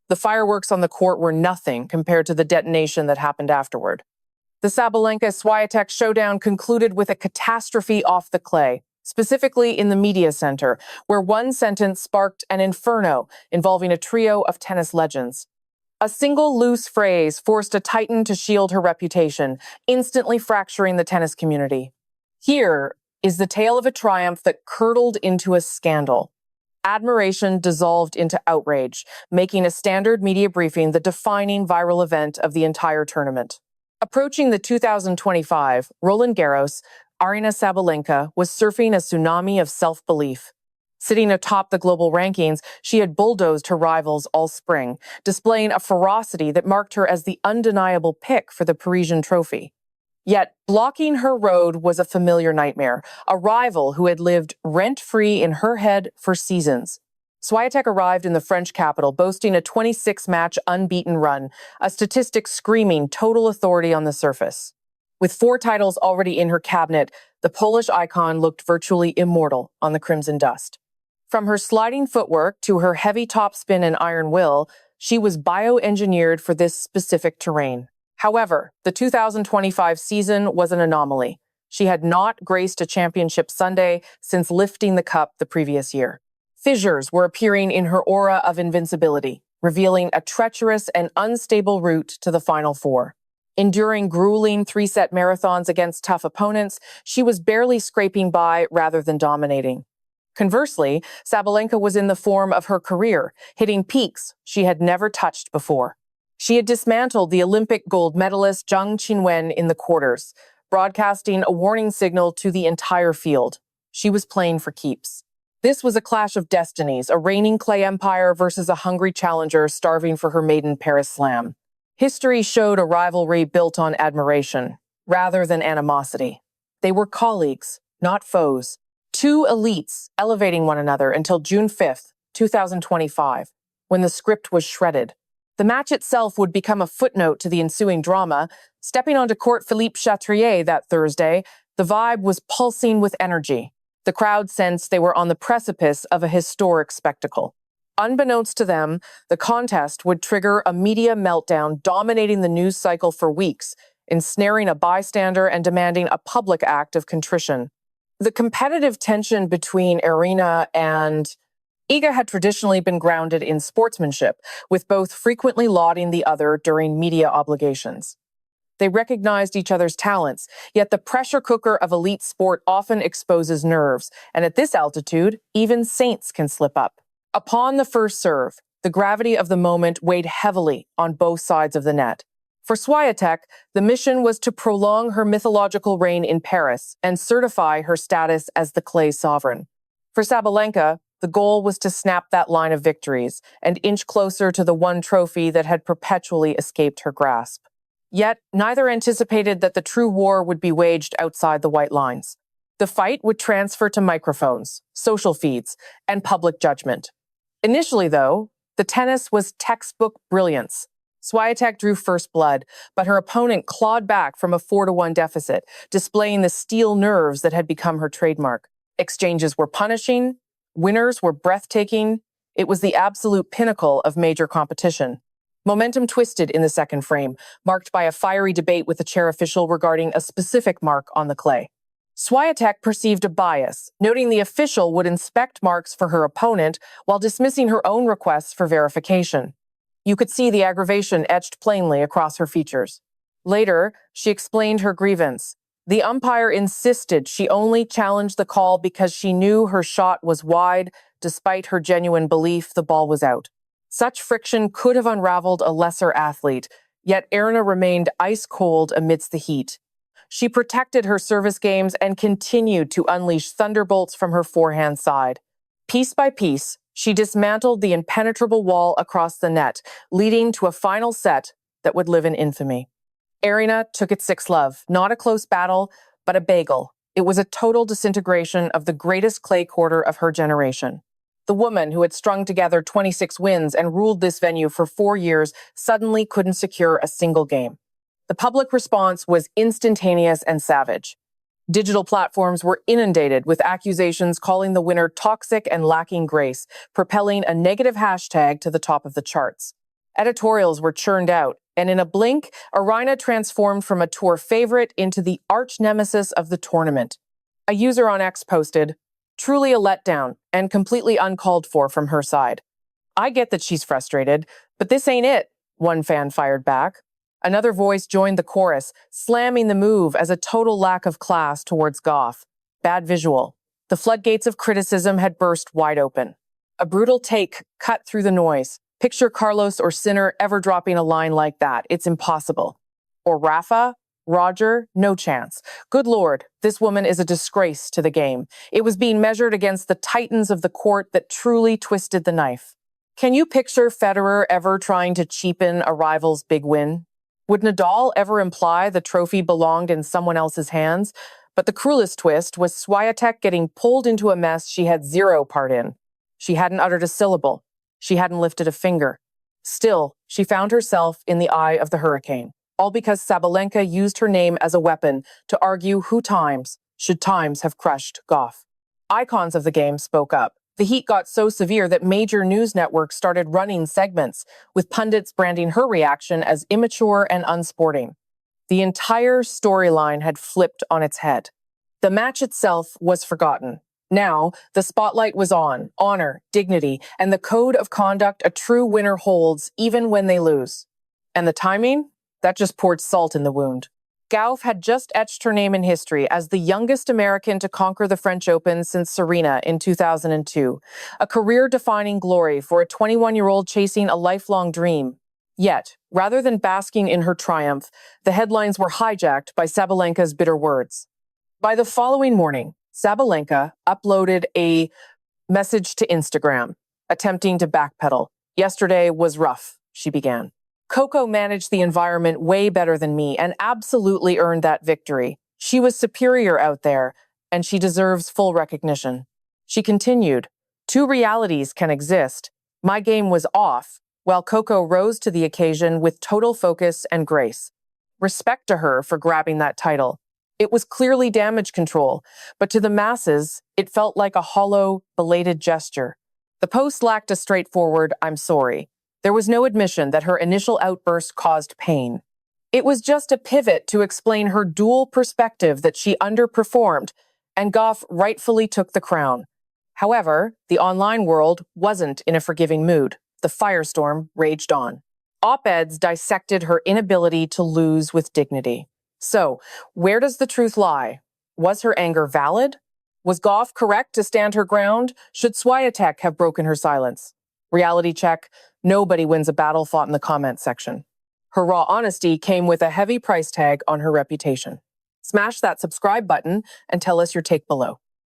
The fireworks on the court were nothing compared to the detonation that happened afterward. The Sabalenka-Świątek showdown concluded with a catastrophe off the clay, specifically in the media center, where one sentence sparked an inferno involving a trio of tennis legends. A single loose phrase forced a titan to shield her reputation, instantly fracturing the tennis community. Here is the tale of a triumph that curdled into a scandal. Admiration dissolved into outrage, making a standard media briefing the defining viral event of the entire tournament. Approaching the 2025 Roland Garros, Aryna Sabalenka was surfing a tsunami of self-belief. Sitting atop the global rankings, she had bulldozed her rivals all spring, displaying a ferocity that marked her as the undeniable pick for the Parisian trophy. Yet, blocking her road was a familiar nightmare, a rival who had lived rent-free in her head for seasons. Świątek arrived in the French capital, boasting a 26-match unbeaten run, a statistic screaming total authority on the surface. With 4 titles already in her cabinet, the Polish icon looked virtually immortal on the crimson dust. From her sliding footwork to her heavy topspin and iron will, she was bioengineered for this specific terrain. However, the 2025 season was an anomaly. She had not graced a championship Sunday since lifting the cup the previous year. Fissures were appearing in her aura of invincibility, revealing a treacherous and unstable route to the Final Four. Enduring grueling 3-set marathons against tough opponents, she was barely scraping by rather than dominating. Conversely, Sabalenka was in the form of her career, hitting peaks she had never touched before. She had dismantled the Olympic gold medalist Zhang Qinwen in the quarters, broadcasting a warning signal to the entire field. She was playing for keeps. This was a clash of destinies, a reigning clay empire versus a hungry challenger starving for her maiden Paris Slam. History showed a rivalry built on admiration, rather than animosity. They were colleagues, not foes. 2 elites elevating one another until June 5th, 2025, when the script was shredded. The match itself would become a footnote to the ensuing drama. Stepping onto court Philippe Chatrier that Thursday, the vibe was pulsing with energy. The crowd sensed they were on the precipice of a historic spectacle. Unbeknownst to them, the contest would trigger a media meltdown dominating the news cycle for weeks, ensnaring a bystander and demanding a public act of contrition. The competitive tension between Aryna and Iga had traditionally been grounded in sportsmanship, with both frequently lauding the other during media obligations. They recognized each other's talents, yet the pressure cooker of elite sport often exposes nerves, and at this altitude, even saints can slip up. Upon the first serve, the gravity of the moment weighed heavily on both sides of the net. For Świątek, the mission was to prolong her mythological reign in Paris and certify her status as the clay sovereign. For Sabalenka, the goal was to snap that line of victories and inch closer to the one trophy that had perpetually escaped her grasp. Yet, neither anticipated that the true war would be waged outside the white lines. The fight would transfer to microphones, social feeds, and public judgment. Initially, though, the tennis was textbook brilliance. Świątek drew first blood, but her opponent clawed back from a 4-1 deficit, displaying the steel nerves that had become her trademark. Exchanges were punishing, winners were breathtaking. It was the absolute pinnacle of major competition. Momentum twisted in the second frame, marked by a fiery debate with the chair official regarding a specific mark on the clay. Świątek perceived a bias, noting the official would inspect marks for her opponent while dismissing her own requests for verification. You could see the aggravation etched plainly across her features. Later, she explained her grievance. The umpire insisted she only challenged the call because she knew her shot was wide, despite her genuine belief the ball was out. Such friction could have unraveled a lesser athlete, yet Aryna remained ice-cold amidst the heat. She protected her service games and continued to unleash thunderbolts from her forehand side. Piece by piece, she dismantled the impenetrable wall across the net, leading to a final set that would live in infamy. Aryna took it 6-love, not a close battle, but a bagel. It was a total disintegration of the greatest clay quarter of her generation. The woman who had strung together 26 wins and ruled this venue for 4 years suddenly couldn't secure a single game. The public response was instantaneous and savage. Digital platforms were inundated with accusations calling the winner toxic and lacking grace, propelling a negative hashtag to the top of the charts. Editorials were churned out, and in a blink, Aryna transformed from a tour favorite into the arch-nemesis of the tournament. A user on X posted, "Truly a letdown, and completely uncalled for from her side." "I get that she's frustrated, but this ain't it," one fan fired back. Another voice joined the chorus, slamming the move as a total lack of class towards Gauff. Bad visual. The floodgates of criticism had burst wide open. A brutal take cut through the noise. Picture Carlos or Sinner ever dropping a line like that. It's impossible. Or Rafa, Roger, no chance. Good Lord, this woman is a disgrace to the game. It was being measured against the titans of the court that truly twisted the knife. Can you picture Federer ever trying to cheapen a rival's big win? Would Nadal ever imply the trophy belonged in someone else's hands? But the cruelest twist was Świątek getting pulled into a mess she had zero part in. She hadn't uttered a syllable. She hadn't lifted a finger. Still, she found herself in the eye of the hurricane, all because Sabalenka used her name as a weapon to argue should times have crushed Gauff. Icons of the game spoke up. The heat got so severe that major news networks started running segments, with pundits branding her reaction as immature and unsporting. The entire storyline had flipped on its head. The match itself was forgotten. Now, the spotlight was on honor, dignity, and the code of conduct a true winner holds even when they lose. And the timing? That just poured salt in the wound. Gauff had just etched her name in history as the youngest American to conquer the French Open since Serena in 2002, a career-defining glory for a 21-year-old chasing a lifelong dream. Yet, rather than basking in her triumph, the headlines were hijacked by Sabalenka's bitter words. By the following morning, Sabalenka uploaded a message to Instagram, attempting to backpedal. "Yesterday was rough," she began. "Coco managed the environment way better than me and absolutely earned that victory. She was superior out there, and she deserves full recognition." She continued, "Two realities can exist. My game was off, while Coco rose to the occasion with total focus and grace. Respect to her for grabbing that title. It was clearly damage control, but to the masses, it felt like a hollow, belated gesture." The post lacked a straightforward "I'm sorry." There was no admission that her initial outburst caused pain. It was just a pivot to explain her dual perspective that she underperformed, and Gauff rightfully took the crown. However, the online world wasn't in a forgiving mood. The firestorm raged on. Op-eds dissected her inability to lose with dignity. So, where does the truth lie? Was her anger valid? Was Gauff correct to stand her ground? Should Świątek have broken her silence? Reality check, nobody wins a battle fought in the comment section. Her raw honesty came with a heavy price tag on her reputation. Smash that subscribe button and tell us your take below.